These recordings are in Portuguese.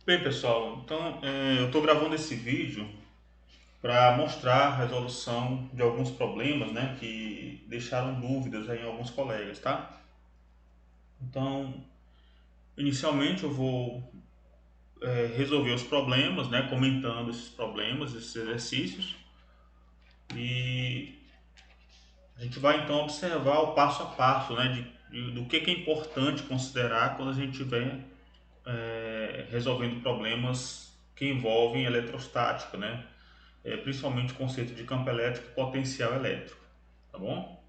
Bem, pessoal, então eu estou gravando esse vídeo para mostrar a resolução de alguns problemas, né, que deixaram dúvidas aí em alguns colegas, tá? Então, inicialmente eu vou resolver os problemas, né, comentando esses problemas, esses exercícios, e a gente vai então observar o passo a passo, né, do que é importante considerar quando a gente estiver resolvendo problemas que envolvem eletrostática, né? Principalmente o conceito de campo elétrico e potencial elétrico, tá bom?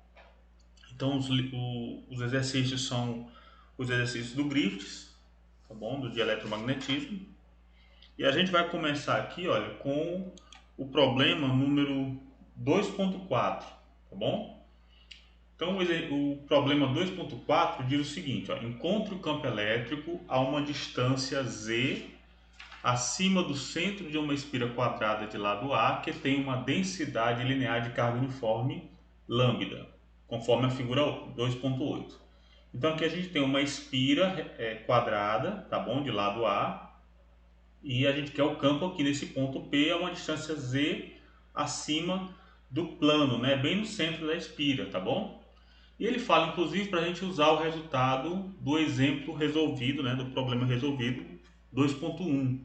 Então os exercícios são os exercícios do Griffiths, tá bom? Do de eletromagnetismo. E a gente vai começar aqui, olha, com o problema número 2.4, tá bom? Então o problema 2.4 diz o seguinte, ó, encontre o campo elétrico a uma distância z acima do centro de uma espira quadrada de lado A que tem uma densidade linear de carga uniforme lambda, conforme a figura 2.8. Então aqui a gente tem uma espira quadrada, tá bom, de lado A, e a gente quer o campo aqui nesse ponto P a uma distância z acima do plano, né, bem no centro da espira, tá bom? E ele fala, inclusive, para a gente usar o resultado do exemplo resolvido, né, do problema resolvido 2.1.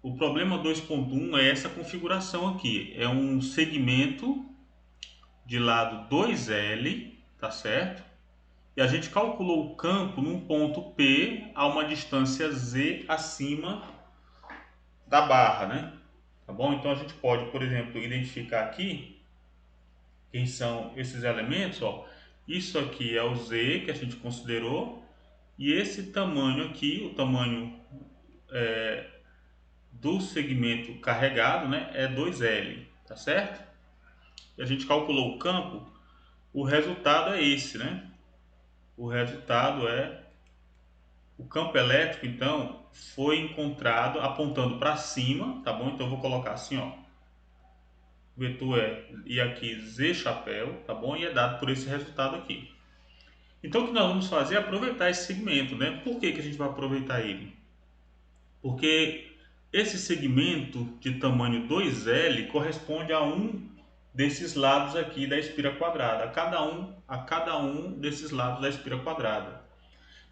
O problema 2.1 é essa configuração aqui. É um segmento de lado 2L, tá certo? E a gente calculou o campo num ponto P a uma distância Z acima da barra, né? Tá bom? Então a gente pode, por exemplo, identificar aqui quem são esses elementos, ó. Isso aqui é o Z que a gente considerou e esse tamanho aqui, o tamanho do segmento carregado, né, é 2L, tá certo? E a gente calculou o campo, o resultado é esse, né? O resultado é o campo elétrico, então, foi encontrado apontando para cima, tá bom? Então eu vou colocar assim, ó. O vetor e aqui Z chapéu, tá bom? E é dado por esse resultado aqui. Então o que nós vamos fazer é aproveitar esse segmento, né? Por que a gente vai aproveitar ele? Porque esse segmento de tamanho 2L corresponde a um desses lados aqui da espira quadrada, a cada um desses lados da espira quadrada.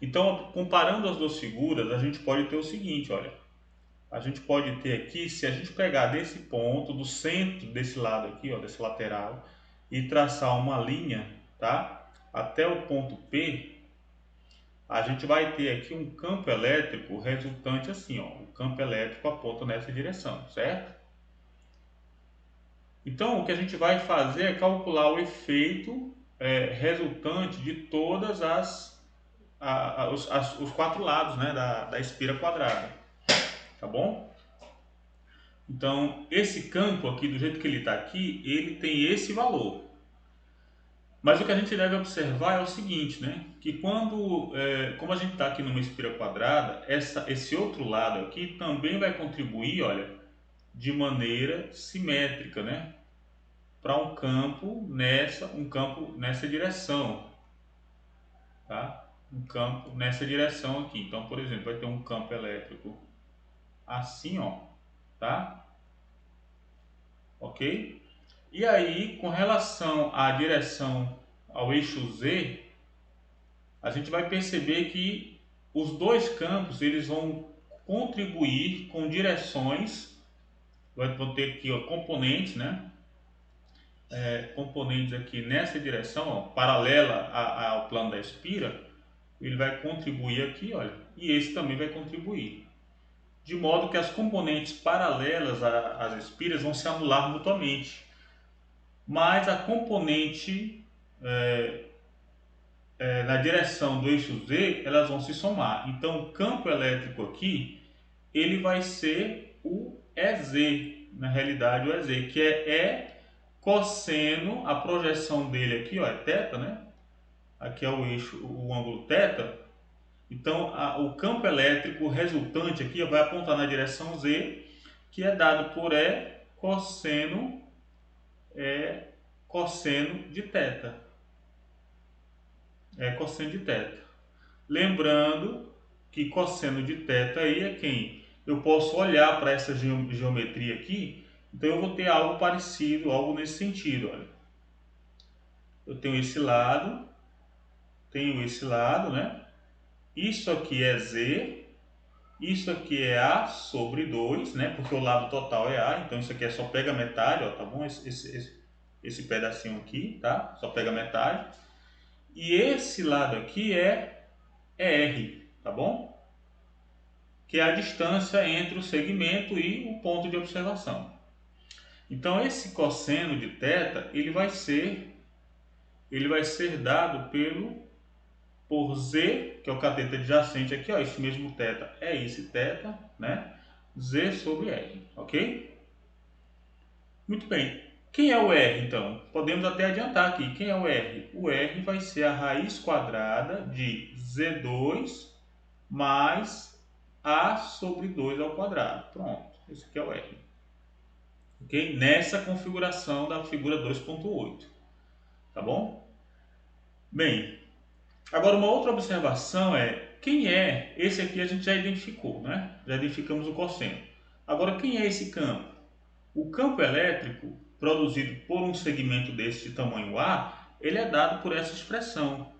Então, comparando as duas figuras, a gente pode ter o seguinte, olha, a gente pode ter aqui, se a gente pegar desse ponto, do centro desse lado aqui, ó, desse lateral, e traçar uma linha, tá? Até o ponto P, a gente vai ter aqui um campo elétrico resultante assim, ó, o campo elétrico aponta nessa direção, certo? Então, o que a gente vai fazer é calcular o efeito resultante de todas os quatro lados, né, da espira quadrada, tá bom? Então, esse campo aqui, do jeito que ele está aqui, ele tem esse valor. Mas o que a gente deve observar é o seguinte, né? Que como a gente está aqui numa espira quadrada, esse outro lado aqui também vai contribuir, olha, de maneira simétrica, né? Para um campo nessa direção, tá? Um campo nessa direção aqui. Então, por exemplo, vai ter um campo elétrico assim, ó, tá? Ok? E aí, com relação à direção ao eixo Z, a gente vai perceber que os dois campos eles vão contribuir com direções, vão ter aqui ó, componentes, né? Componentes aqui nessa direção, ó, paralela ao plano da espira, ele vai contribuir aqui, olha, e esse também vai contribuir. De modo que as componentes paralelas às espiras vão se anular mutuamente. Mas a componente na direção do eixo Z, elas vão se somar. Então, o campo elétrico aqui, ele vai ser o EZ, na realidade o EZ, que é E cosseno, a projeção dele aqui, ó, é θ, né? Aqui é o eixo, o ângulo θ. Então, o campo elétrico resultante aqui ó, vai apontar na direção Z, que é dado por E cosseno de θ. É cosseno de θ. Lembrando que cosseno de θ aí é quem? eu posso olhar para essa geometria aqui, então eu vou ter algo parecido, algo nesse sentido, olha. Eu tenho esse lado, né? Isso aqui é Z, isso aqui é A sobre 2, né? Porque o lado total é A, então isso aqui é só pega metade, ó, tá bom? Esse pedacinho aqui, tá? Só pega metade. E esse lado aqui é R, tá bom? Que é a distância entre o segmento e o ponto de observação. Então esse cosseno de θ, ele vai ser dado por Z, que é o cateto adjacente aqui, ó, esse mesmo θ é esse θ, né? Z sobre R, ok? Muito bem. Quem é o R, então? Podemos até adiantar aqui. Quem é o R? O R vai ser a raiz quadrada de Z2 mais A sobre 2 ao quadrado. Pronto, esse aqui é o R. Ok? Nessa configuração da figura 2.8. Tá bom? Bem, agora uma outra observação é, quem é, esse aqui a gente já identificou, né? Já identificamos o cosseno. Agora, quem é esse campo? O campo elétrico produzido por um segmento desse de tamanho A, ele é dado por essa expressão.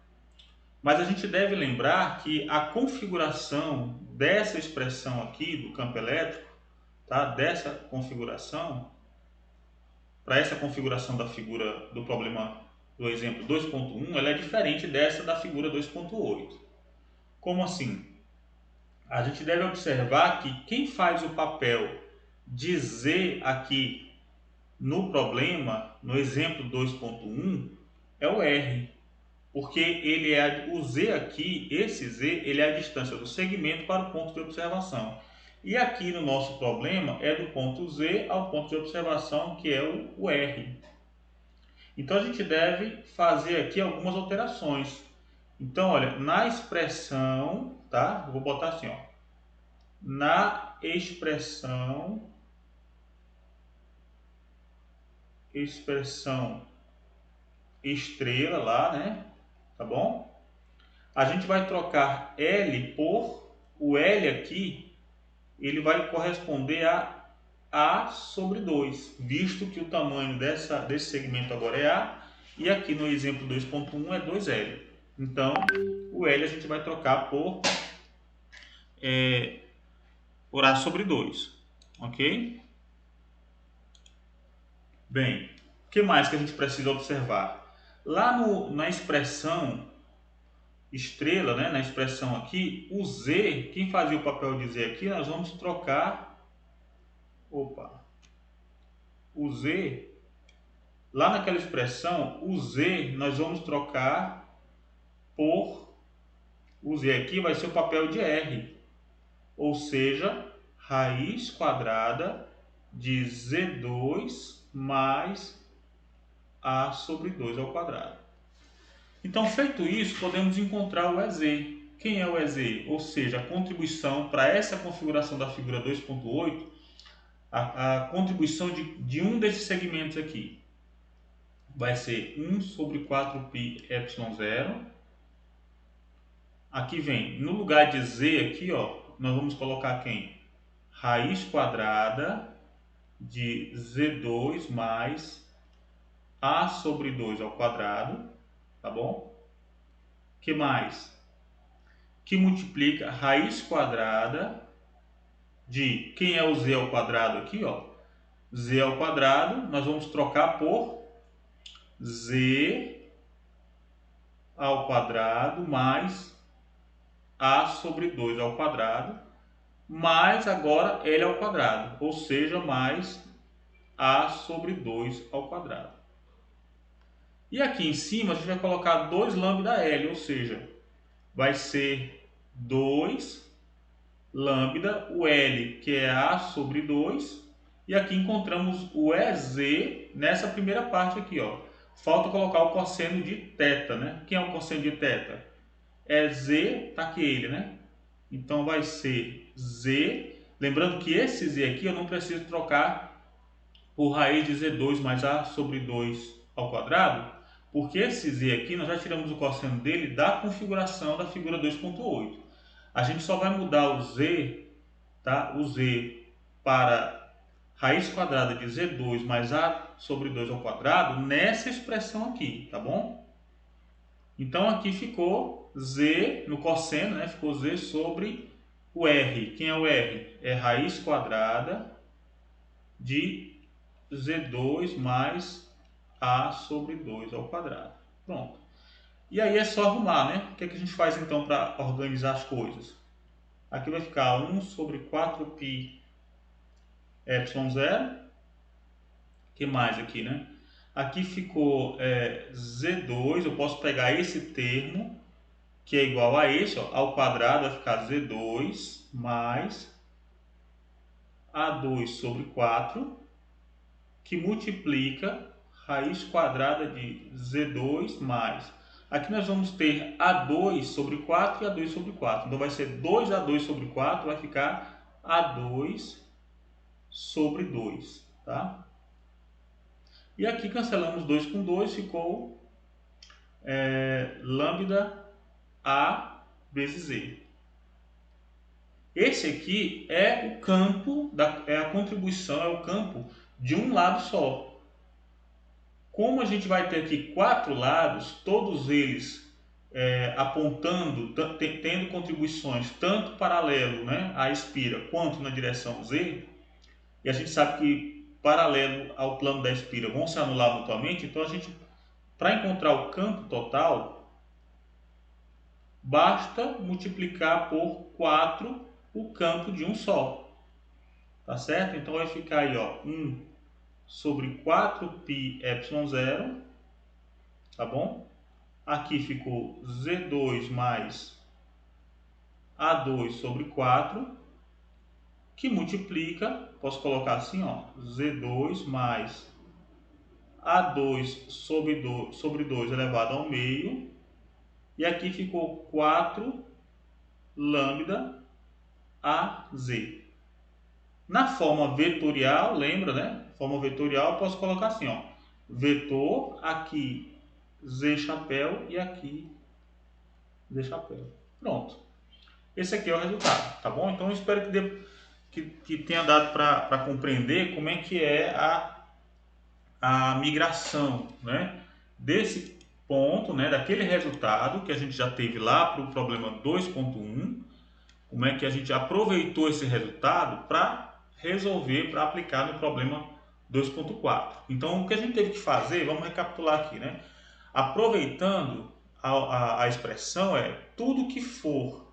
Mas a gente deve lembrar que a configuração dessa expressão aqui do campo elétrico, tá? Dessa configuração, para essa configuração da figura do problema do exemplo 2.1, ela é diferente dessa da figura 2.8. Como assim? A gente deve observar que quem faz o papel de Z aqui no problema, no exemplo 2.1, é o R, porque ele é o Z aqui, esse Z, ele é a distância do segmento para o ponto de observação. E aqui no nosso problema é do ponto Z ao ponto de observação, que é o R. Então a gente deve fazer aqui algumas alterações. Então, olha, na expressão, tá? Eu vou botar assim, ó. Na expressão estrela lá, né? Tá bom? A gente vai trocar L por o L aqui, ele vai corresponder a A sobre 2, visto que o tamanho desse segmento agora é A, e aqui no exemplo 2.1 é 2L. Então, o L a gente vai trocar por A sobre 2, ok? Bem, o que mais que a gente precisa observar? Lá na expressão estrela, né, na expressão aqui, o Z, quem fazia o papel de Z aqui, nós vamos trocar, o Z, lá naquela expressão, o Z nós vamos trocar por, o Z aqui vai ser o papel de R, ou seja, raiz quadrada de Z2 mais A sobre 2 ao quadrado. Então, feito isso, podemos encontrar o EZ. Quem é o EZ? Ou seja, a contribuição para essa configuração da figura 2.8, a contribuição de um desses segmentos aqui vai ser 1 sobre 4π ε0. Aqui vem, no lugar de Z aqui, ó, nós vamos colocar quem? Raiz quadrada de Z2 mais A sobre 2 ao quadrado, tá bom? Que mais? Que multiplica raiz quadrada de, quem é o Z ao quadrado aqui, ó? Z ao quadrado, nós vamos trocar por Z ao quadrado mais A sobre 2 ao quadrado, mais agora L ao quadrado, ou seja, mais A sobre 2 ao quadrado. E aqui em cima a gente vai colocar 2 lambda L, ou seja, vai ser 2 lambda, o L, que é A sobre 2, e aqui encontramos o EZ nessa primeira parte aqui, ó. Falta colocar o cosseno de θ, né? Quem é o cosseno de θ? É Z, tá aqui ele, né? Então vai ser Z, lembrando que esse Z aqui eu não preciso trocar por raiz de Z2 mais A sobre 2 ao quadrado, porque esse Z aqui nós já tiramos o cosseno dele da configuração da figura 2.8. A gente só vai mudar o Z tá? O z para raiz quadrada de z2 mais a sobre 2 ao quadrado nessa expressão aqui, tá bom? Então aqui ficou z no cosseno, né? Ficou z sobre o r. Quem é o r? É raiz quadrada de z2 mais a sobre 2 ao quadrado. Pronto. E aí é só arrumar, né? O que é que a gente faz então para organizar as coisas? Aqui vai ficar 1 sobre 4π ε0. O que mais aqui, né? Aqui ficou z2, eu posso pegar esse termo, que é igual a esse, ó, ao quadrado vai ficar z2 mais a2 sobre 4, que multiplica raiz quadrada de z2 mais... Aqui nós vamos ter a2 sobre 4 e a2 sobre 4. Então vai ser 2a2 sobre 4, vai ficar a2 sobre 2, tá? E aqui cancelamos 2 com 2, ficou lambda A vezes Z. Esse aqui é o campo, é a contribuição, é o campo de um lado só. Como a gente vai ter aqui 4 lados, todos eles apontando, tendo contribuições tanto paralelo, né, à espira quanto na direção Z, e a gente sabe que paralelo ao plano da espira vão se anular mutuamente, então a gente, para encontrar o campo total, basta multiplicar por 4 o campo de um só, tá certo? Então vai ficar aí, ó, 1 sobre 4π ε0, tá bom? Aqui ficou z2 mais a2 sobre 4, que multiplica, posso colocar assim, ó, z2 mais a2 sobre 2 elevado ao meio, e aqui ficou 4 lambda AZ. Na forma vetorial, lembra, né? Forma vetorial, eu posso colocar assim, ó, vetor, aqui Z chapéu e aqui Z chapéu. Pronto. Esse aqui é o resultado, tá bom? Então eu espero que tenha dado para compreender como é que é a migração, né, desse ponto, né, daquele resultado que a gente já teve lá para o problema 2.1, como é que a gente aproveitou esse resultado para resolver, para aplicar no problema 2.4. Então, o que a gente teve que fazer, vamos recapitular aqui, né? Aproveitando a expressão, tudo que for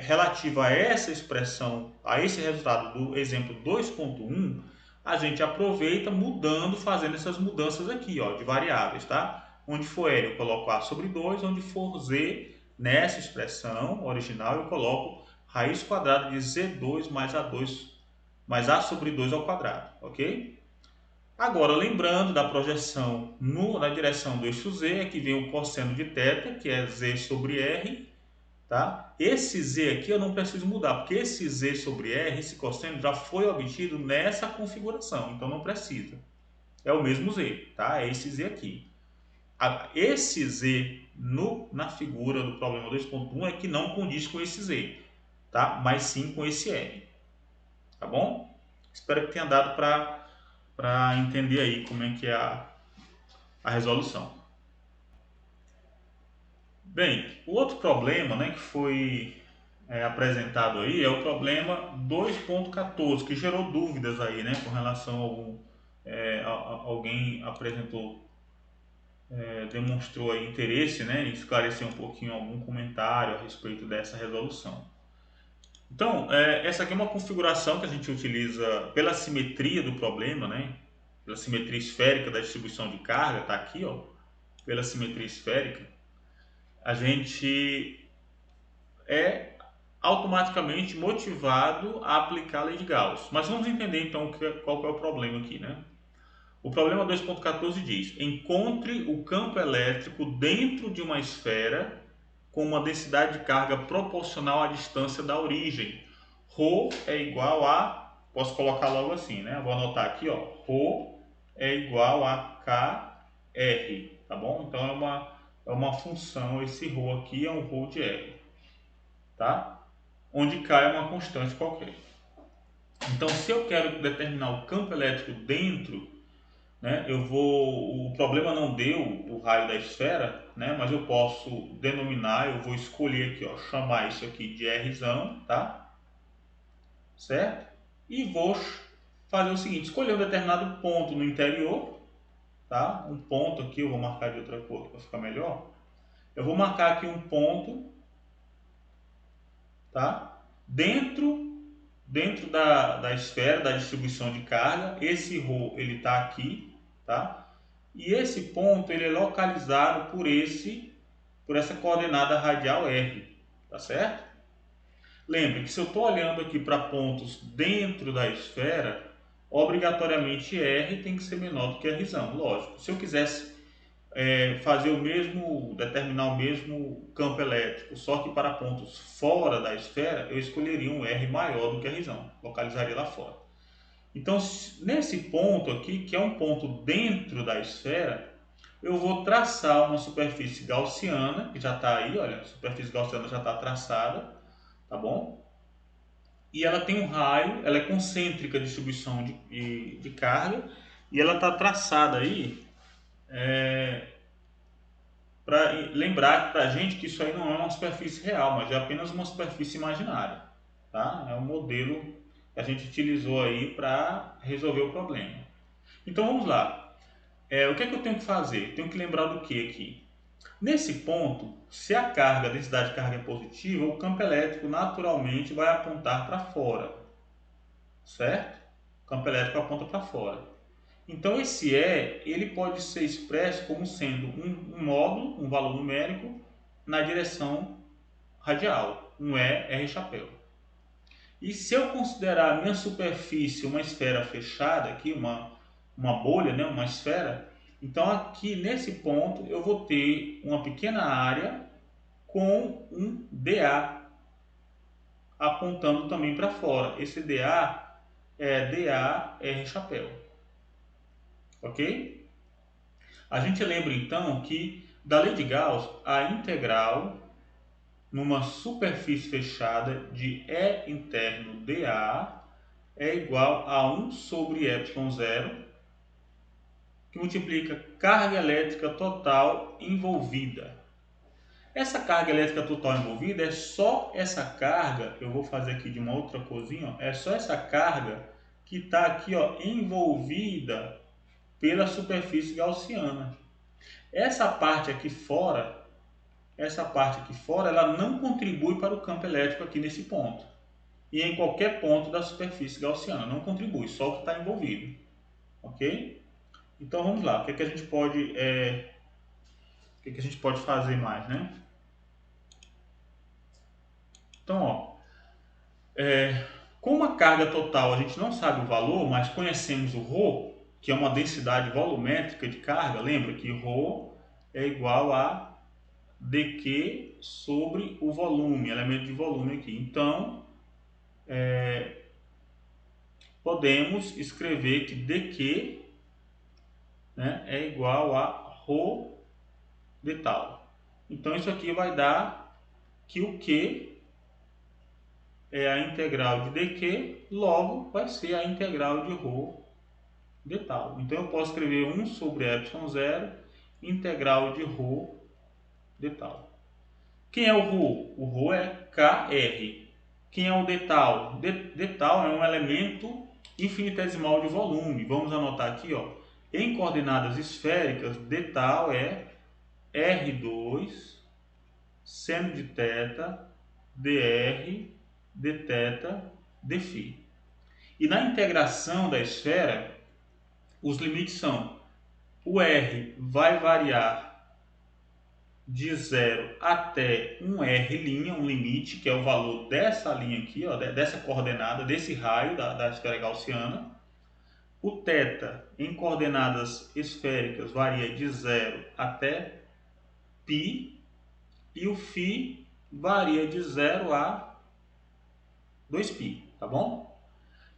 relativo a essa expressão, a esse resultado do exemplo 2.1, a gente aproveita mudando, fazendo essas mudanças aqui, ó, de variáveis, tá? Onde for L eu coloco A sobre 2, onde for Z, nessa expressão original eu coloco raiz quadrada de Z2 mais A2 mais A sobre 2 ao quadrado, ok? Agora, lembrando da projeção na direção do eixo Z, aqui vem o cosseno de θ, que é Z sobre R, tá? Esse Z aqui eu não preciso mudar, porque esse Z sobre R, esse cosseno, já foi obtido nessa configuração, então não precisa. É o mesmo Z, tá? É esse Z aqui. Esse Z na figura do problema 2.1 é que não condiz com esse Z, tá? Mas sim com esse R, tá bom? Espero que tenha dado para entender aí como é que é a resolução. Bem, o outro problema, né, que foi apresentado aí é o problema 2.14, que gerou dúvidas aí, né, com relação a alguém apresentou, demonstrou aí interesse, né, em esclarecer um pouquinho algum comentário a respeito dessa resolução. Então, essa aqui é uma configuração que a gente utiliza pela simetria do problema, né, pela simetria esférica da distribuição de carga, tá aqui, ó, pela simetria esférica, a gente é automaticamente motivado a aplicar a lei de Gauss. Mas vamos entender então qual que é o problema aqui, né? O problema 2.14 diz: encontre o campo elétrico dentro de uma esfera com uma densidade de carga proporcional à distância da origem. Ρ é igual a, posso colocar logo assim, né? Vou anotar aqui, ó. Ρ é igual a KR, tá bom? Então é uma função, esse ρ aqui é um ρ de R, tá? onde K é uma constante qualquer. Então, se eu quero determinar o campo elétrico dentro, né, o problema não deu o raio da esfera, né, mas eu posso denominar, eu vou escolher aqui, ó, chamar isso aqui de Rzão, tá? Certo? E vou fazer o seguinte, escolher um determinado ponto no interior, tá? Um ponto aqui, eu vou marcar de outra cor para ficar melhor. Eu vou marcar aqui um ponto, tá? Dentro da esfera, da distribuição de carga, esse ρ ele está aqui, tá? E esse ponto ele é localizado por essa coordenada radial R, tá certo? Lembre que se eu estou olhando aqui para pontos dentro da esfera, obrigatoriamente R tem que ser menor do que Rzão, lógico. Se eu quisesse determinar o mesmo campo elétrico, só que para pontos fora da esfera, eu escolheria um R maior do que Rzão, localizaria lá fora. Então, nesse ponto aqui, que é um ponto dentro da esfera, eu vou traçar uma superfície gaussiana, que já está aí, olha, a superfície gaussiana já está traçada, tá bom? E ela tem um raio, ela é concêntrica a distribuição de carga, e ela está traçada aí, para lembrar para a gente que isso aí não é uma superfície real, mas é apenas uma superfície imaginária, tá? É um modelo que a gente utilizou aí para resolver o problema. Então vamos lá. O que é que eu tenho que fazer? Tenho que lembrar do que aqui? Nesse ponto, se a densidade de carga é positiva, o campo elétrico naturalmente vai apontar para fora, certo? O campo elétrico aponta para fora. Então esse E, ele pode ser expresso como sendo um módulo, um valor numérico, na direção radial, um E, R chapéu. E se eu considerar a minha superfície uma esfera fechada, aqui uma bolha, né, uma esfera, então aqui nesse ponto eu vou ter uma pequena área com um dA apontando também para fora. Esse dA é dA R chapéu. Ok? A gente lembra então que da lei de Gauss, a integral numa superfície fechada de E interno dA é igual a 1 sobre ε0, que multiplica carga elétrica total envolvida. Essa carga elétrica total envolvida é só essa carga, eu vou fazer aqui de uma outra corzinha, é só essa carga que está aqui, ó, envolvida pela superfície gaussiana. Essa parte aqui fora, ela não contribui para o campo elétrico aqui nesse ponto. E em qualquer ponto da superfície gaussiana, não contribui, só o que está envolvido. Ok? Então vamos lá, o que é que a gente pode fazer mais, né? Então, ó, como a carga total a gente não sabe o valor, mas conhecemos o ρ, que é uma densidade volumétrica de carga, lembra que ρ é igual a dq sobre o volume, elemento de volume aqui. Então, podemos escrever que dq, né, é igual a ρ de tal. Então, isso aqui vai dar que o Q é a integral de dq, logo vai ser a integral de ρ de tal. Então, eu posso escrever 1 sobre ε0, integral de ρ de tal. Quem é o ρ? O ρ é Kr. Quem é o d tal? D tal é um elemento infinitesimal de volume. Vamos anotar aqui, ó. Em coordenadas esféricas, d tal é R2 seno de θ dr dθ dφ. E na integração da esfera, os limites são: o R vai variar de 0 até um R', um limite, que é o valor dessa linha aqui, ó, dessa coordenada, desse raio da esfera gaussiana. O θ em coordenadas esféricas varia de 0 até π, e o φ varia de 0 a 2π, tá bom?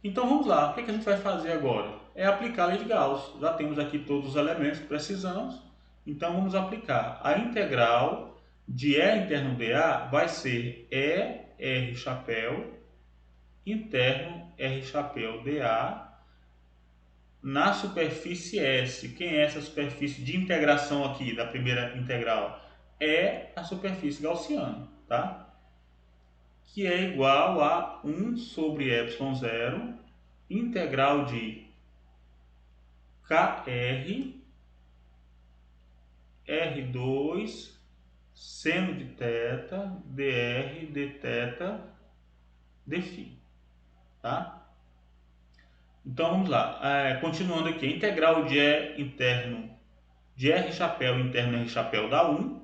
Então vamos lá, o que a gente vai fazer agora? É aplicar a lei de Gauss. Já temos aqui todos os elementos que precisamos, então vamos aplicar a integral de E interno dA vai ser E R chapéu interno R chapéu dA na superfície S. Quem é essa superfície de integração aqui da primeira integral? É a superfície gaussiana, tá? Que é igual a 1 sobre ε0 integral de KR R2 seno de θ dr dθ dφ, tá? Então vamos lá, continuando aqui, a integral de E interno de R chapéu interno R chapéu dá 1.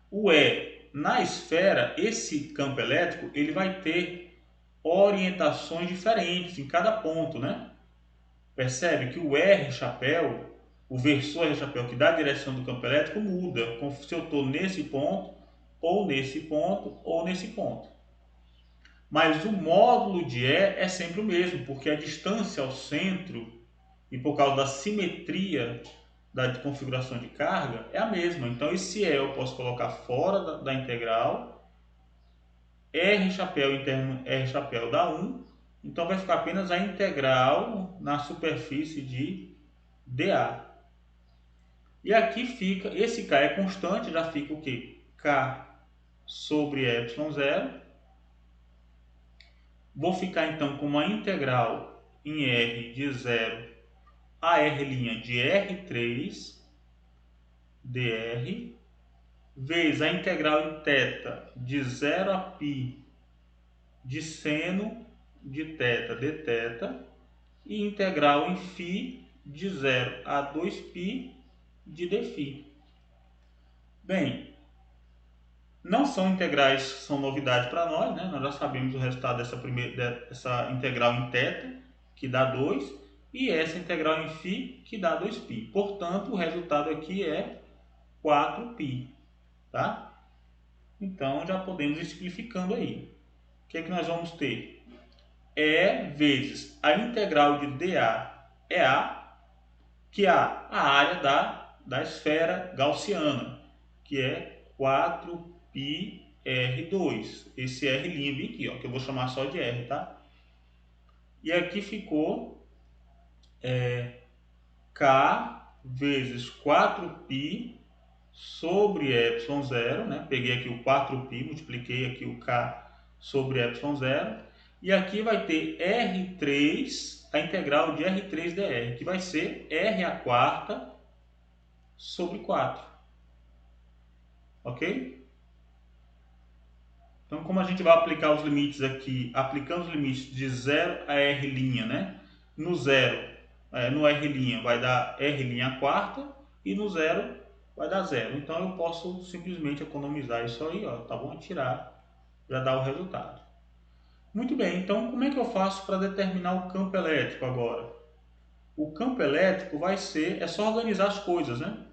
O E na esfera, esse campo elétrico, ele vai ter orientações diferentes em cada ponto, né? Percebe que o R chapéu, o versor R chapéu que dá a direção do campo elétrico muda, se eu estou nesse ponto, ou nesse ponto, ou nesse ponto. Mas o módulo de E é sempre o mesmo, porque a distância ao centro e por causa da simetria da configuração de carga é a mesma. Então esse E eu posso colocar fora da integral, R chapéu interno R chapéu dá 1, então vai ficar apenas a integral na superfície de dA. E aqui fica, esse K é constante, já fica o quê? K sobre ε0. Vou ficar então com uma integral em R de 0 a R' de R3 dr vezes a integral em θ de 0 a π de seno de θ dθ e integral em φ de 0 a 2π de dφ. Bem, não são integrais, são novidade para nós, né? Nós já sabemos o resultado dessa integral em θ, que dá 2, e essa integral em φ, que dá 2π. Portanto, o resultado aqui é 4π, tá? Então, já podemos ir simplificando aí. O que é que nós vamos ter? E vezes a integral de dA é A, que é a área da esfera gaussiana, que é 4πr2. Esse R bem aqui, ó, que eu vou chamar só de R, tá? E aqui ficou K vezes 4π sobre ε0, né? Peguei aqui o 4π, multipliquei aqui o K sobre ε0. E aqui vai ter R3, a integral de R3 dr, que vai ser R a quarta sobre 4. Ok? Então, como a gente vai aplicar os limites aqui, aplicando os limites de 0 a R', né? No 0, no R' vai dar R' a quarta e no 0 vai dar 0. Então, eu posso simplesmente economizar isso aí, ó, tá bom? Tirar, já dá o resultado. Muito bem, então como é que eu faço para determinar o campo elétrico agora? O campo elétrico vai ser, é só organizar as coisas, né?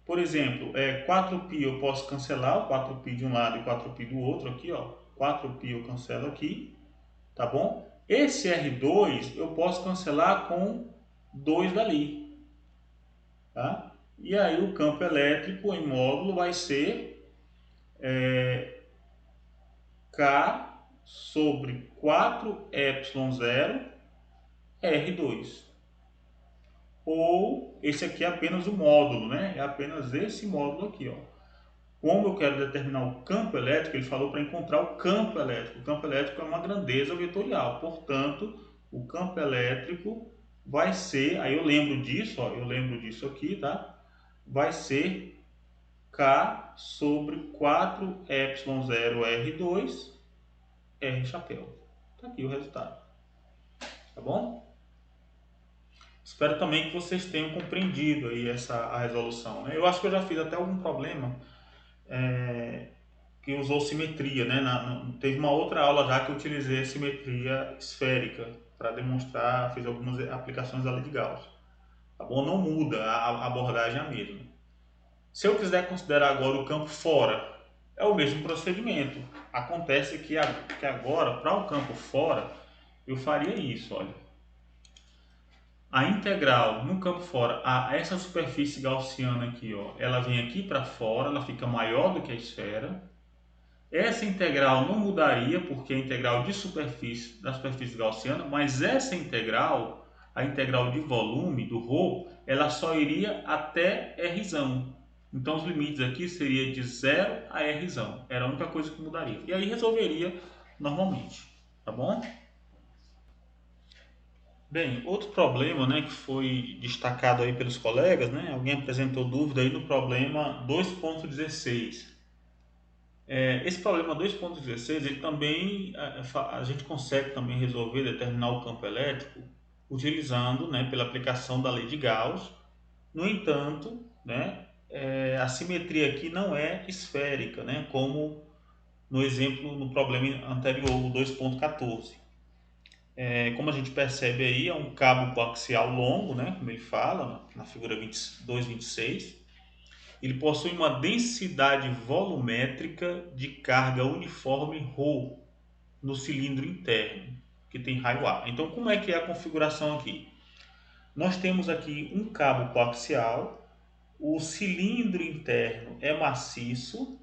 Por exemplo, 4π eu posso cancelar, o 4π de um lado e 4π do outro aqui, ó. 4π eu cancelo aqui, tá bom? Esse R2 eu posso cancelar com 2 dali, tá? E aí o campo elétrico em módulo vai ser K sobre 4ε0 R2. Ou esse aqui é apenas o módulo, né? É apenas esse módulo aqui, ó. Como eu quero determinar o campo elétrico, ele falou para encontrar o campo elétrico. O campo elétrico é uma grandeza vetorial, portanto, o campo elétrico vai ser, aí eu lembro disso, ó, eu lembro disso aqui, tá? Vai ser K sobre 4ε0R2 R chapéu. Tá aqui o resultado. Tá bom? Espero também que vocês tenham compreendido aí a resolução, né? Eu acho que eu já fiz até algum problema que usou simetria, né? Teve uma outra aula já que eu utilizei a simetria esférica para demonstrar, fiz algumas aplicações da lei de Gauss. Tá bom? Não muda, a abordagem é a mesma. Se eu quiser considerar agora o campo fora, é o mesmo procedimento. Acontece que agora, para o campo fora, eu faria isso, olha. a integral no campo fora, essa superfície gaussiana aqui, ó, ela vem aqui para fora, ela fica maior do que a esfera. Essa integral não mudaria, porque é a integral de superfície, da superfície gaussiana, mas essa integral, a integral de volume, do ρ, ela só iria até R. Então os limites aqui seriam de 0 a R. Era a única coisa que mudaria. E aí resolveria normalmente, tá bom? Bem, outro problema, né, que foi destacado aí pelos colegas, né, alguém apresentou dúvida aí no problema 2.16. Esse problema 2.16, ele também, a gente consegue também resolver, determinar o campo elétrico utilizando, né, pela aplicação da lei de Gauss. No entanto, né, a simetria aqui não é esférica, né, como no exemplo, no problema anterior, o 2.14. Como a gente percebe aí, é um cabo coaxial longo, né, como ele fala na figura 2.26. Ele possui uma densidade volumétrica de carga uniforme ρ no cilindro interno, que tem raio A. Então, como é que é a configuração aqui? Nós temos aqui um cabo coaxial, o cilindro interno é maciço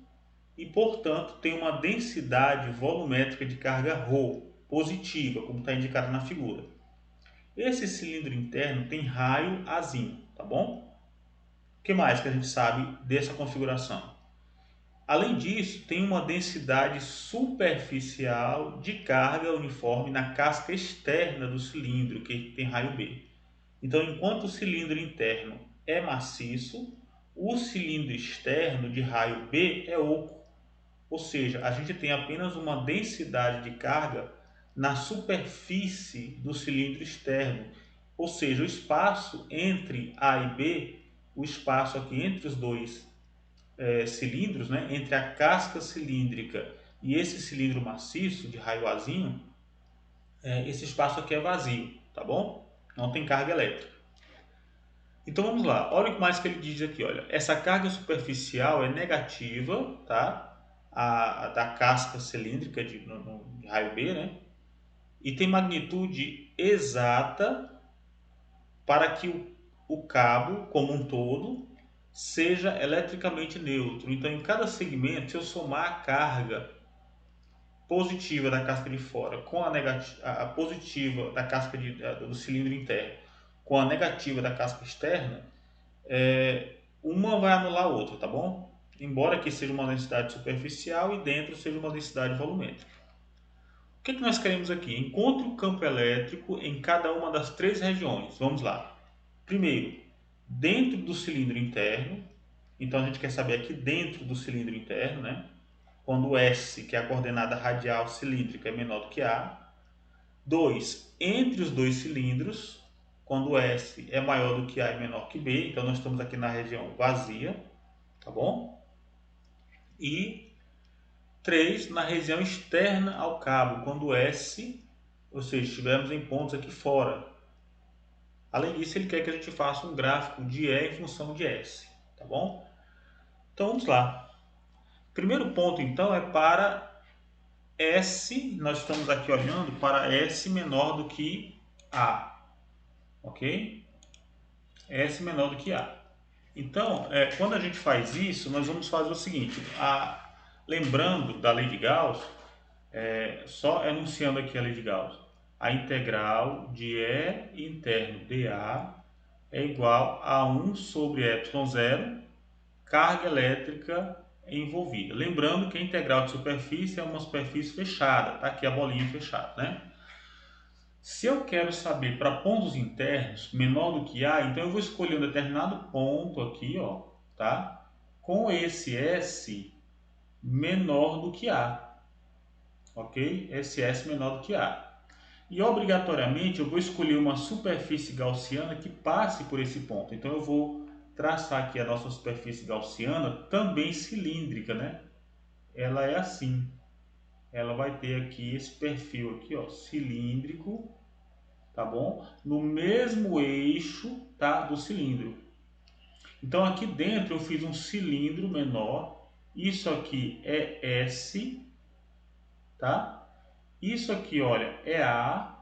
e, portanto, tem uma densidade volumétrica de carga ρ positiva, como está indicado na figura. Esse cilindro interno tem raio Azinho, tá bom? O que mais que a gente sabe dessa configuração? Além disso, tem uma densidade superficial de carga uniforme na casca externa do cilindro, que tem raio B. Então, enquanto o cilindro interno é maciço, o cilindro externo de raio B é oco. Ou seja, a gente tem apenas uma densidade de carga na superfície do cilindro externo. Ou seja, o espaço entre A e B, o espaço aqui entre os dois cilindros, né, entre a casca cilíndrica e esse cilindro maciço de raio Azinho, esse espaço aqui é vazio, tá bom? Não tem carga elétrica. Então vamos lá, olha o que mais que ele diz aqui, olha, essa carga superficial é negativa, tá? A da casca cilíndrica de raio B, né? E tem magnitude exata para que o cabo como um todo seja eletricamente neutro. Então, em cada segmento, se eu somar a carga positiva da casca de fora com a negativa, a positiva da casca do cilindro interno com a negativa da casca externa, uma vai anular a outra, tá bom? Embora aqui seja uma densidade superficial e dentro seja uma densidade volumétrica. O que nós queremos aqui? Encontre o campo elétrico em cada uma das três regiões. Vamos lá. Primeiro, dentro do cilindro interno. Então a gente quer saber aqui dentro do cilindro interno, né? Quando S, que é a coordenada radial cilíndrica, é menor do que A. 2, entre os dois cilindros, quando S é maior do que A e menor que B. Então nós estamos aqui na região vazia, tá bom? E 3, na região externa ao cabo, quando S, ou seja, estivermos em pontos aqui fora. Além disso, ele quer que a gente faça um gráfico de E em função de S, tá bom? Então vamos lá. Primeiro ponto, então, é para S, nós estamos aqui olhando para S menor do que A, ok? S menor do que A. Então, quando a gente faz isso, nós vamos fazer o seguinte, lembrando da lei de Gauss, só enunciando aqui a lei de Gauss, a integral de E interno dA é igual a 1 sobre ε0, carga elétrica envolvida. Lembrando que a integral de superfície é uma superfície fechada, tá aqui a bolinha fechada, né? Se eu quero saber para pontos internos menor do que A, então eu vou escolher um determinado ponto aqui, ó, tá? Com esse S menor do que A, ok? Esse S menor do que A. E obrigatoriamente eu vou escolher uma superfície gaussiana que passe por esse ponto. Então eu vou traçar aqui a nossa superfície gaussiana, também cilíndrica, né? Ela é assim. Ela vai ter aqui esse perfil aqui, ó, cilíndrico, tá bom? No mesmo eixo, tá, do cilindro. Então aqui dentro eu fiz um cilindro menor. Isso aqui é S, tá? Isso aqui, olha, é A.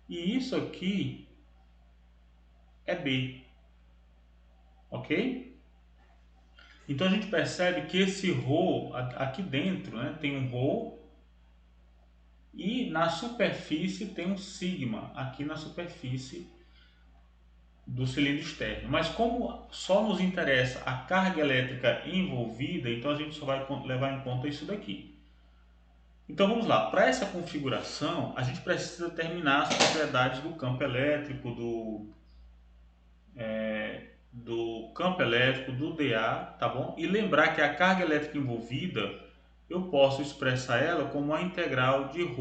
e isso aqui é B, ok? Então a gente percebe que esse ρ aqui dentro, né, tem um ρ e na superfície tem um sigma aqui na superfície do cilindro externo. Mas como só nos interessa a carga elétrica envolvida, então a gente só vai levar em conta isso daqui. Então vamos lá, para essa configuração a gente precisa determinar as propriedades do campo elétrico, do campo elétrico, do dA, tá bom? E lembrar que a carga elétrica envolvida eu posso expressar ela como a integral de ρ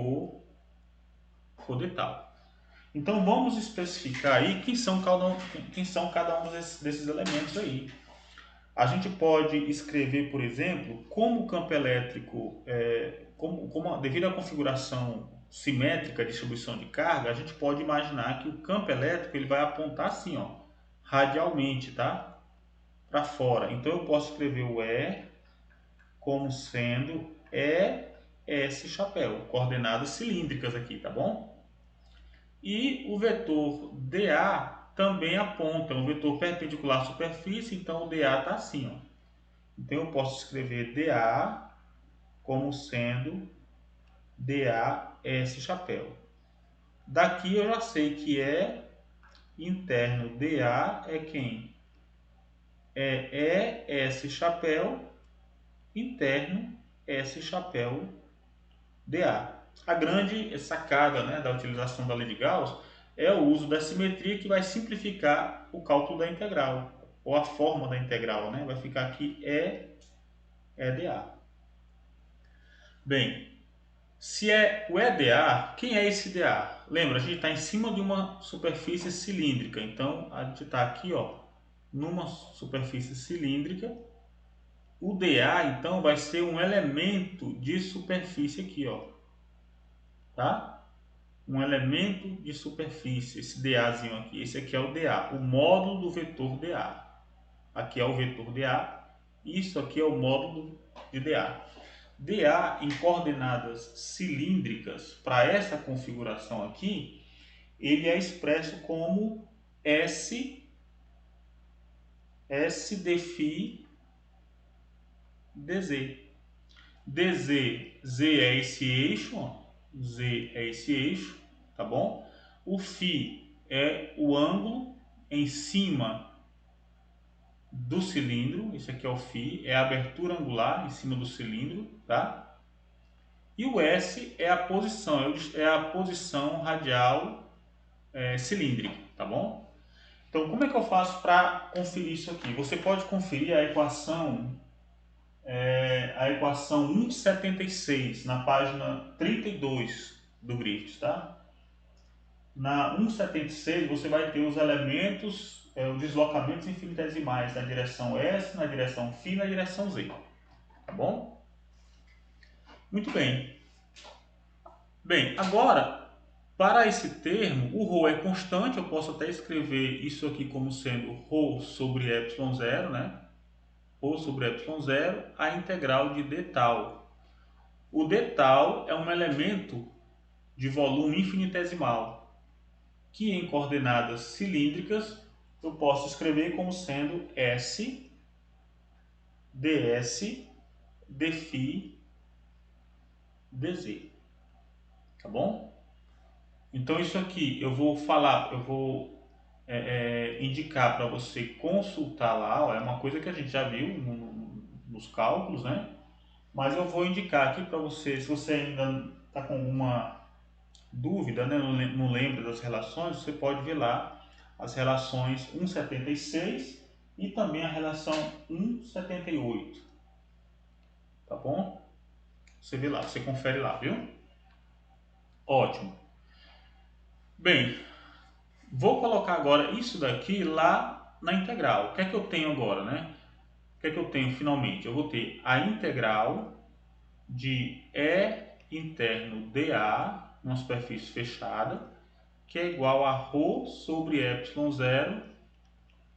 de tal. Então vamos especificar aí quem são cada um desses elementos aí. A gente pode escrever, por exemplo, como o campo elétrico, devido à configuração simétrica de distribuição de carga, a gente pode imaginar que o campo elétrico ele vai apontar assim, ó, radialmente, tá? Para fora. Então eu posso escrever o E como sendo ES chapéu, coordenadas cilíndricas aqui, tá bom? E o vetor dA também aponta um vetor perpendicular à superfície, então o dA está assim, ó. Então eu posso escrever dA como sendo dAs chapéu. Daqui eu já sei que é interno dA é quem? É ES chapéu interno S chapéu dA. A grande sacada, né, da utilização da lei de Gauss é o uso da simetria, que vai simplificar o cálculo da integral, ou a forma da integral, né? Vai ficar aqui é dA. Bem, se é o EDA, quem é esse dA? Lembra, a gente está em cima de uma superfície cilíndrica, então a gente está aqui, ó, numa superfície cilíndrica. O dA, então, vai ser um elemento de superfície aqui, ó, tá? Um elemento de superfície, esse dAzinho aqui, esse aqui é o dA, o módulo do vetor dA. Aqui é o vetor dA, isso aqui é o módulo de dA. dA em coordenadas cilíndricas, para essa configuração aqui, ele é expresso como S dφ dz. dz, z é esse eixo, ó. Z é esse eixo, tá bom? O φ é o ângulo em cima do cilindro, esse aqui é o φ, é a abertura angular em cima do cilindro, tá? E o S é a posição radial cilíndrica, tá bom? Então, como é que eu faço para conferir isso aqui? Você pode conferir a equação 1,76 na página 32 do Griffiths, tá? Na 1,76 você vai ter os elementos, os deslocamentos infinitesimais na direção S, na direção φ e na direção Z, tá bom? Muito bem. Bem, agora, para esse termo, o ρ é constante, eu posso até escrever isso aqui como sendo ρ sobre ε0, né? Ρ sobre ε0, a integral de d tal. O d tal é um elemento de volume infinitesimal, que em coordenadas cilíndricas eu posso escrever como sendo S ds dφ dz, tá bom? Então isso aqui eu vou indicar para você consultar lá, ó, é uma coisa que a gente já viu nos cálculos, né? Mas eu vou indicar aqui para você, se você ainda está com alguma dúvida, né, não lembra das relações, você pode ver lá as relações 1,76 e também a relação 1,78, tá bom? Você vê lá, você confere lá, viu? Ótimo. Bem, vou colocar agora isso daqui lá na integral. O que é que eu tenho agora, né? O que é que eu tenho finalmente? Eu vou ter a integral de E interno dA, numa superfície fechada, que é igual a ρ sobre ε0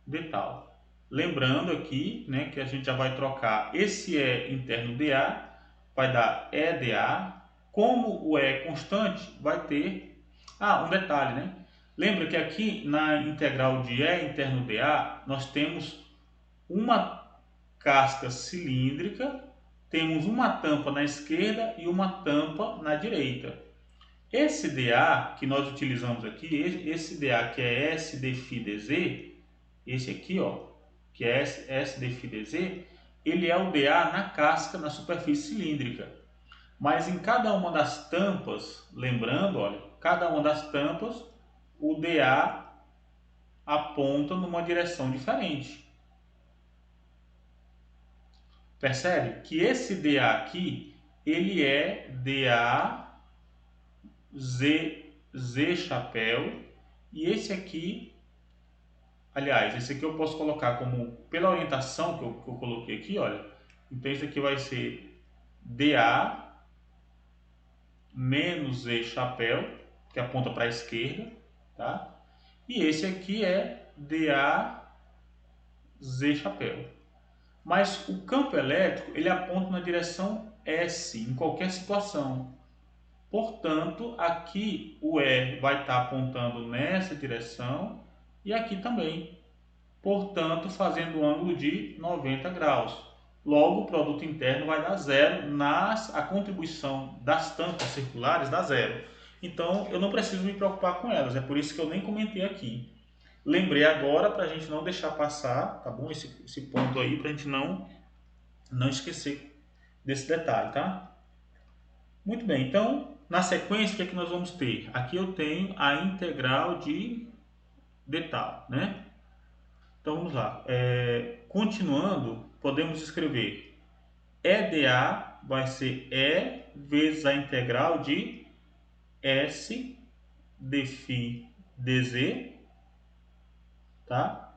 de tal. Lembrando aqui, né, que a gente já vai trocar esse E interno dA, vai dar EdA. Como o E é constante, vai ter Ah, um detalhe, né? Lembra que aqui na integral de E interno dA, nós temos uma casca cilíndrica, temos uma tampa na esquerda e uma tampa na direita. Esse dA que nós utilizamos aqui, esse dA que é S dφ dz, esse aqui, ó, que é S dφ dz, ele é o dA na casca, na superfície cilíndrica. Mas em cada uma das tampas, lembrando, olha, cada uma das tampas, o dA aponta numa direção diferente. Percebe que esse dA aqui, ele é dA Z chapéu, e esse aqui, aliás, esse aqui eu posso colocar como, pela orientação que eu coloquei aqui, olha, então esse aqui vai ser dA menos Z chapéu, que aponta para a esquerda, tá? E esse aqui é dA Z chapéu. Mas o campo elétrico, ele aponta na direção S, em qualquer situação. Portanto, aqui o E vai estar apontando nessa direção e aqui também. Portanto, fazendo um ângulo de 90 graus. Logo, o produto interno vai dar zero, a contribuição das tampas circulares dá zero. Então, eu não preciso me preocupar com elas, é por isso que eu nem comentei aqui. Lembrei agora para a gente não deixar passar, tá bom? Esse ponto aí, para a gente não esquecer desse detalhe, tá? Muito bem, então, na sequência, o que é que nós vamos ter? Aqui eu tenho a integral de tal, né? Então, vamos lá. Continuando, podemos escrever EdA vai ser E vezes a integral de S dφ dz, tá?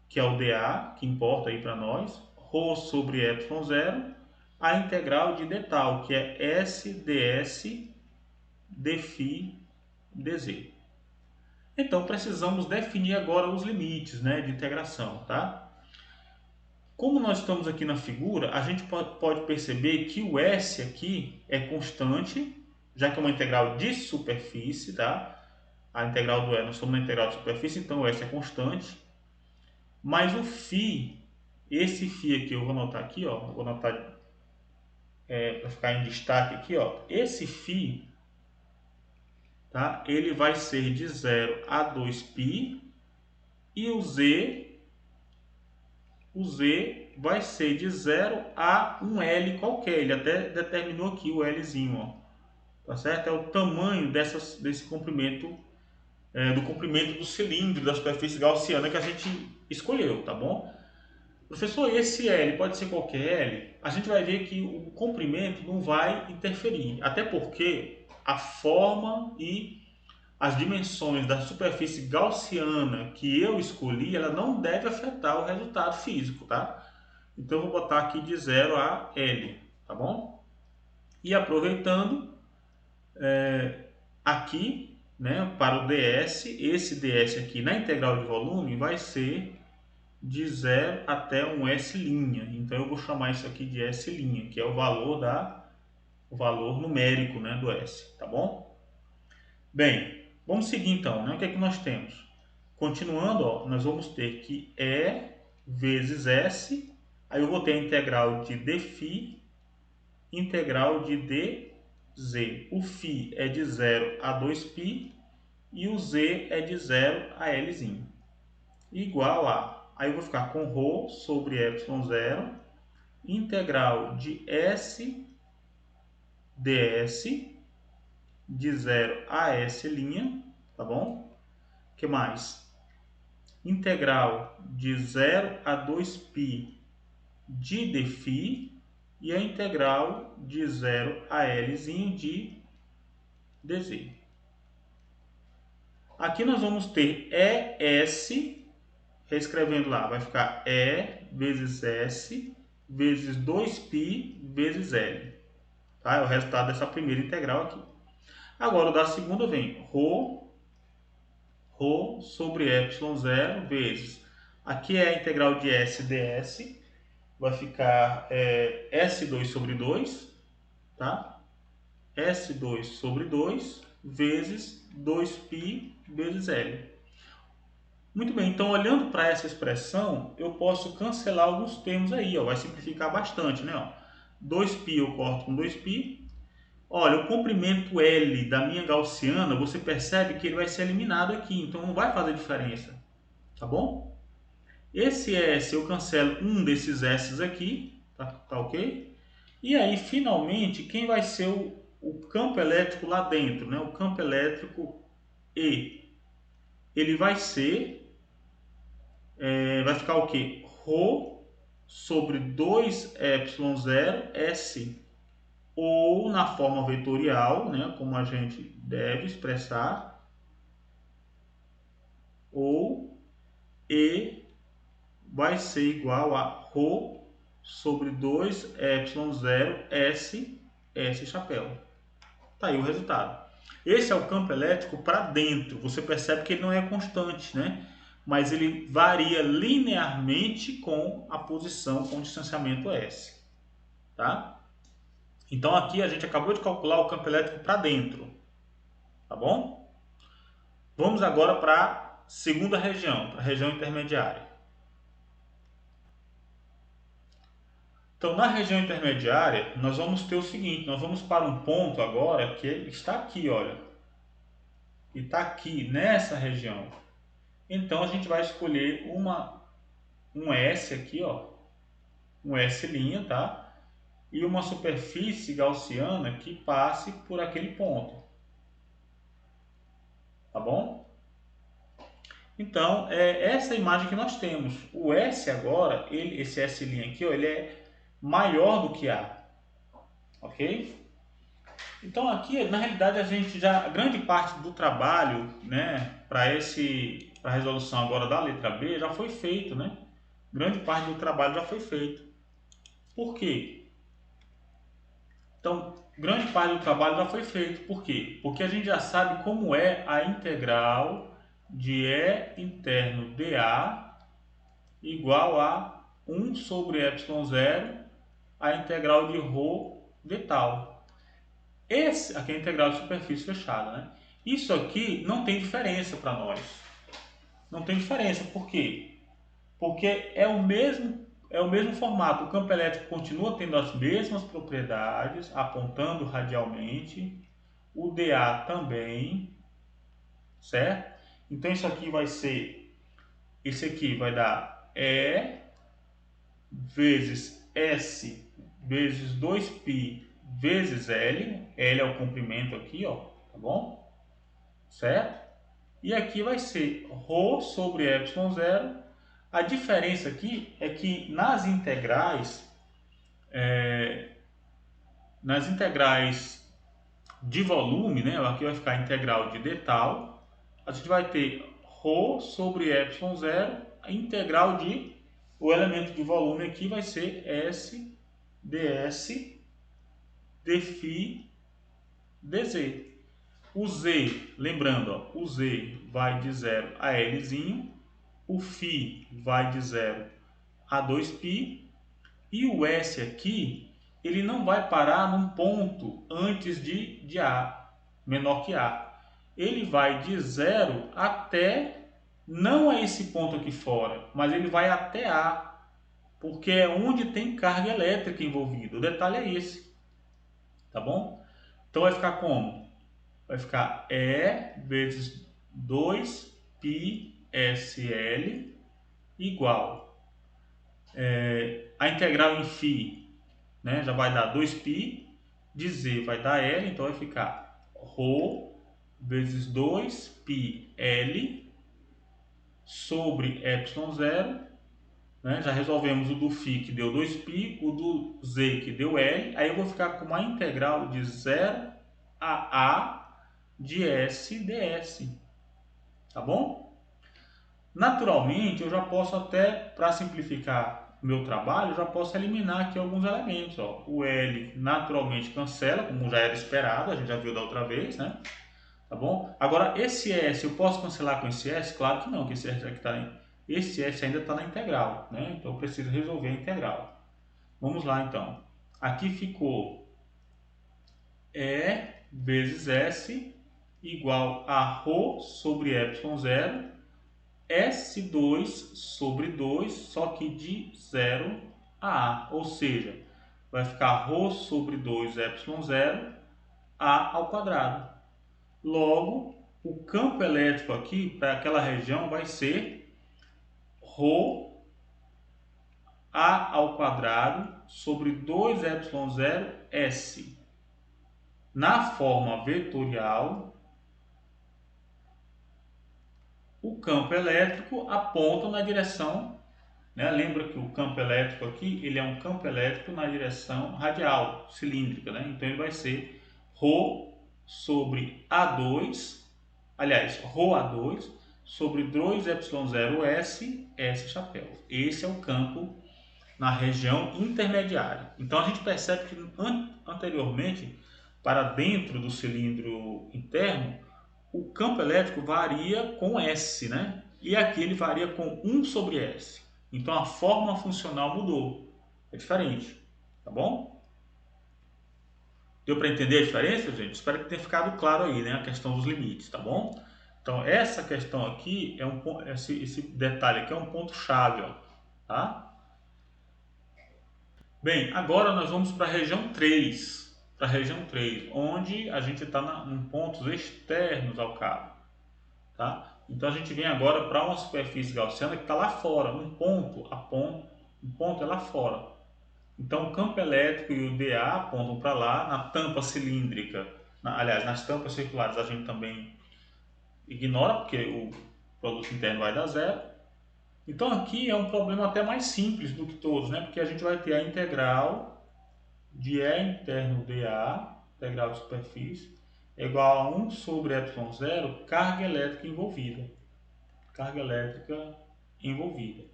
Que é o dA, que importa aí para nós, ρ sobre ε0, a integral de d tal, que é S ds dφ dz. Então, precisamos definir agora os limites, né, de integração, tá? Como nós estamos aqui na figura, a gente pode perceber que o S aqui é constante, já que é uma integral de superfície, tá? A integral do E, nós estamos na integral de superfície, então o S é constante. Mas o φ, esse φ aqui, eu vou anotar aqui, ó, vou anotar para ficar em destaque aqui, ó. Esse φ, tá? Ele vai ser de 0 a 2π e o Z vai ser de 0 a um L qualquer. Ele até determinou aqui o Lzinho, ó. Tá certo? É o tamanho desse comprimento, do comprimento do cilindro da superfície gaussiana que a gente escolheu, tá bom? Professor, esse L pode ser qualquer L? A gente vai ver que o comprimento não vai interferir, até porque a forma e as dimensões da superfície gaussiana que eu escolhi, ela não deve afetar o resultado físico, tá? Então, eu vou botar aqui de 0 a L, tá bom? E aproveitando, aqui, né, para o ds, esse ds aqui na integral de volume vai ser de 0 até um S'. Então, eu vou chamar isso aqui de S', que é o valor numérico, né, do S, tá bom? Bem, vamos seguir então, né? O que é que nós temos? Continuando, ó, nós vamos ter que E vezes S, aí eu vou ter a integral de dφ, integral de dz. O φ é de 0 a 2π e o z é de 0 a L, igual a, aí eu vou ficar com ρ sobre ε0, integral de S ds de 0 a S', tá bom? O que mais? Integral de 0 a 2π de dφ e a integral de 0 a L de dz. Aqui nós vamos ter ES, reescrevendo lá, vai ficar E vezes S vezes 2π vezes L. Tá? É o resultado dessa primeira integral aqui. Agora, o da segunda vem ρ sobre ε0 vezes, aqui é a integral de S ds, vai ficar S2 sobre 2, tá? S2 sobre 2 vezes 2π vezes L. Muito bem, então olhando para essa expressão, eu posso cancelar alguns termos aí, ó, vai simplificar bastante, né? Ó. 2π eu corto com 2π. Olha, o comprimento L da minha gaussiana, você percebe que ele vai ser eliminado aqui, então não vai fazer diferença, tá bom? Esse S eu cancelo um desses S aqui, tá ok? E aí, finalmente, quem vai ser o campo elétrico lá dentro, né? O campo elétrico E. Ele vai ser, vai ficar o quê? Rho sobre 2ε0 S. Ou na forma vetorial, né? Como a gente deve expressar. Ou E vai ser igual a Rho sobre 2ε0 S, S chapéu. Tá aí o resultado. Esse é o campo elétrico para dentro. Você percebe que ele não é constante, né? Mas ele varia linearmente com a posição com o distanciamento S. Tá? Então aqui a gente acabou de calcular o campo elétrico para dentro. Tá bom? Vamos agora para a segunda região, para a região intermediária. Então, na região intermediária, nós vamos ter o seguinte, nós vamos para um ponto agora que está aqui, olha. E está aqui, nessa região. Então, a gente vai escolher um S aqui, ó. Um S', tá? E uma superfície gaussiana que passe por aquele ponto. Tá bom? Então, é essa imagem que nós temos. O S agora, esse S' aqui, ó, ele é maior do que A. Ok? Então aqui, na realidade, a grande parte do trabalho, né, para a resolução agora da letra B já foi feito, né? Grande parte do trabalho já foi feito. Por quê? Então, grande parte do trabalho já foi feito. Por quê? Porque a gente já sabe como é a integral de E interno dA igual a 1 sobre ε0 a integral de ρ de tal. Esse aqui é a integral de superfície fechada, né? Isso aqui não tem diferença para nós. Não tem diferença. Por quê? Porque é o mesmo formato. O campo elétrico continua tendo as mesmas propriedades, apontando radialmente. O dA também, certo? Então isso aqui vai ser, esse aqui vai dar E vezes S vezes 2π vezes L. L é o comprimento aqui, ó, tá bom? Certo? E aqui vai ser ρ sobre ε0. A diferença aqui é que nas integrais de volume, né? Aqui vai ficar a integral de d tal. A gente vai ter ρ sobre ε0, a integral o elemento de volume aqui vai ser S ds dφ dz. O z, lembrando, ó, o z vai de 0 a L, o φ vai de 0 a 2π, e o S aqui, ele não vai parar num ponto antes de A, menor que A. Ele vai de 0 até, não a esse ponto aqui fora, mas ele vai até A, porque é onde tem carga elétrica envolvida. O detalhe é esse, tá bom? Então vai ficar como? Vai ficar E vezes 2πSL igual a integral em φ, né, já vai dar 2π, de z vai dar L, então vai ficar ρ vezes 2πL sobre ε0, né, já resolvemos o do φ que deu 2π, o do z que deu L, aí eu vou ficar com uma integral de 0 a de S ds, tá bom? Naturalmente, eu já posso até, para simplificar o meu trabalho, eu já posso eliminar aqui alguns elementos, ó. O L naturalmente cancela, como já era esperado, a gente já viu da outra vez, né? Tá bom? Agora, esse S, eu posso cancelar com esse S? Claro que não, que esse S, esse S ainda está na integral, né? Então, eu preciso resolver a integral. Vamos lá, então. Aqui ficou E vezes S igual a ρ sobre ε0, S2 sobre 2, só que de 0 a A. Ou seja, vai ficar ρ sobre 2ε0, A ao quadrado. Logo, o campo elétrico aqui para aquela região vai ser ρ A ao quadrado sobre 2ε0 S. Na forma vetorial, o campo elétrico aponta na direção, né? Lembra que o campo elétrico aqui, ele é um campo elétrico na direção radial, cilíndrica, né? Então ele vai ser ρ sobre A2, aliás, ρA2 sobre 2ε0S, S chapéu. Esse é o campo na região intermediária. Então a gente percebe que anteriormente, para dentro do cilindro interno, o campo elétrico varia com S, né? E aqui ele varia com 1 sobre S. Então a forma funcional mudou. É diferente, tá bom? Deu para entender a diferença, gente? Espero que tenha ficado claro aí, né? A questão dos limites, tá bom? Então essa questão aqui, esse detalhe aqui é um ponto chave, ó, tá? Bem, agora nós vamos para a região 3, onde a gente está em pontos externos ao cabo. Tá? Então a gente vem agora para uma superfície gaussiana que está lá fora, um ponto é lá fora. Então o campo elétrico e o dA apontam para lá, na tampa cilíndrica, aliás, nas tampas circulares a gente também ignora, porque o produto interno vai dar zero. Então aqui é um problema até mais simples do que todos, né? Porque a gente vai ter a integral de E interno dA, integral de superfície, é igual a 1 sobre ε0, carga elétrica envolvida. Carga elétrica envolvida.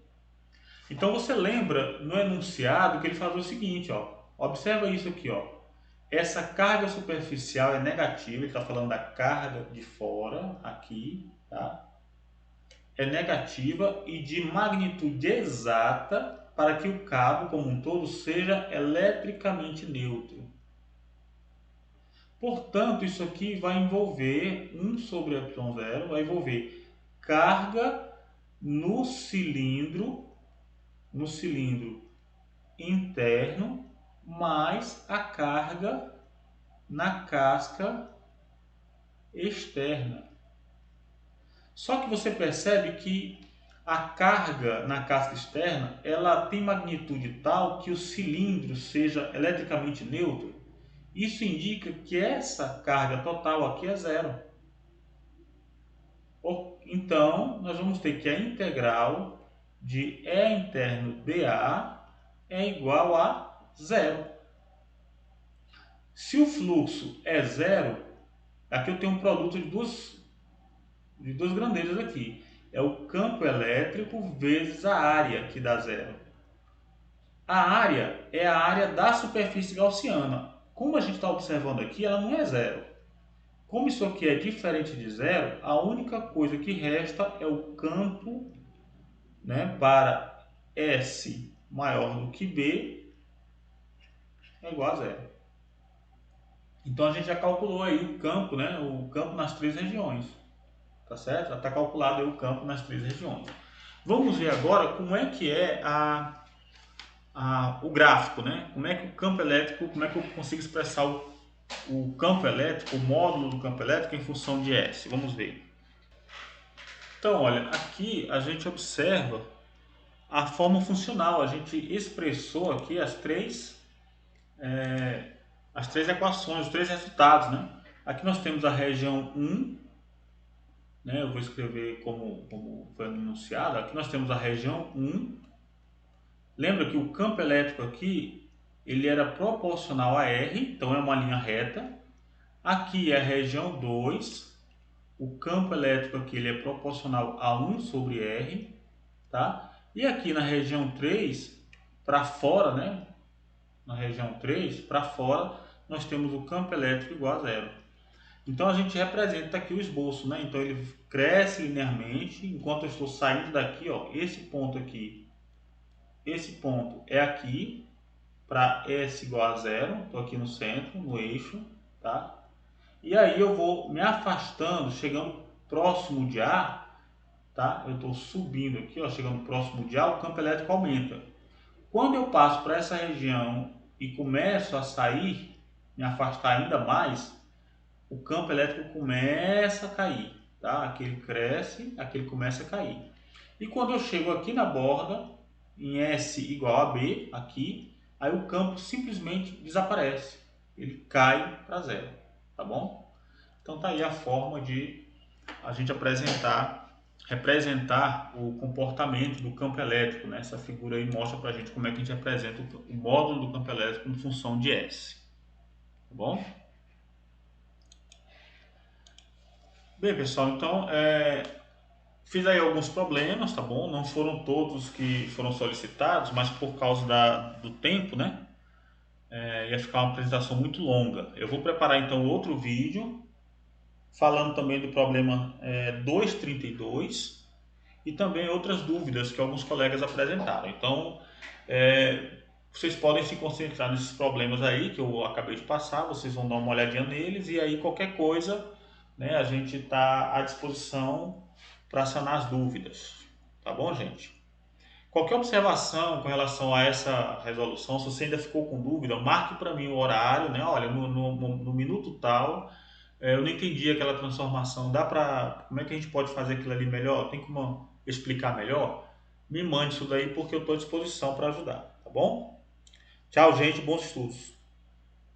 Então você lembra no enunciado que ele faz o seguinte, ó, observa isso aqui, ó. Essa carga superficial é negativa, ele está falando da carga de fora, aqui, tá? É negativa e de magnitude exata para que o cabo como um todo seja eletricamente neutro. Portanto, isso aqui vai envolver 1 sobre ε0, vai envolver carga no cilindro interno, mais a carga na casca externa. Só que você percebe que a carga na casca externa, ela tem magnitude tal que o cilindro seja eletricamente neutro. Isso indica que essa carga total aqui é zero. Então, nós vamos ter que a integral de E interno dA é igual a zero. Se o fluxo é zero, aqui eu tenho um produto de duas grandezas aqui. É o campo elétrico vezes a área, que dá zero. A área é a área da superfície gaussiana. Como a gente está observando aqui, ela não é zero. Como isso aqui é diferente de zero, a única coisa que resta é o campo, né, para S maior do que B é igual a zero. Então a gente já calculou aí o campo, né, o campo nas três regiões. Tá certo? Já está calculado aí o campo nas três regiões. Vamos ver agora como é que é o gráfico, né? Como é que o campo elétrico, como é que eu consigo expressar o campo elétrico, o módulo do campo elétrico em função de S. Vamos ver. Então, olha, aqui a gente observa a forma funcional. A gente expressou aqui as três equações, os três resultados, né? Aqui nós temos a região 1, né? Eu vou escrever como foi enunciado. Aqui nós temos a região 1. Lembra que o campo elétrico aqui, ele era proporcional a R, então é uma linha reta. Aqui é a região 2, o campo elétrico aqui ele é proporcional a 1 sobre R, tá? E aqui na região 3, para fora, né? Na região 3, para fora, nós temos o campo elétrico igual a zero. Então a gente representa aqui o esboço, né? Então ele cresce linearmente, enquanto eu estou saindo daqui, ó, esse ponto é aqui, para S igual a zero, estou aqui no centro, no eixo, tá? E aí eu vou me afastando, chegando próximo de A, tá? Eu estou subindo aqui, ó, chegando próximo de A, o campo elétrico aumenta. Quando eu passo para essa região e começo a sair, me afastar ainda mais, o campo elétrico começa a cair, tá? Aqui ele cresce, aqui ele começa a cair. E quando eu chego aqui na borda, em S igual a B, aqui, aí o campo simplesmente desaparece. Ele cai para zero, tá bom? Então tá aí a forma de a gente representar o comportamento do campo elétrico, né? Essa figura aí mostra para a gente como é que a gente representa o módulo do campo elétrico em função de S, tá bom? Bem, pessoal, então fiz aí alguns problemas, tá bom? Não foram todos que foram solicitados, mas por causa do tempo, né? Ia ficar uma apresentação muito longa. Eu vou preparar então outro vídeo falando também do problema 232 e também outras dúvidas que alguns colegas apresentaram. Então, vocês podem se concentrar nesses problemas aí que eu acabei de passar, vocês vão dar uma olhadinha neles e aí qualquer coisa, né, a gente está à disposição para sanar as dúvidas. Tá bom, gente? Qualquer observação com relação a essa resolução, se você ainda ficou com dúvida, marque para mim o horário, né? Olha, no minuto tal, eu não entendi aquela transformação. Como é que a gente pode fazer aquilo ali melhor? Tem como explicar melhor? Me mande isso daí porque eu estou à disposição para ajudar, tá bom? Tchau, gente, bons estudos.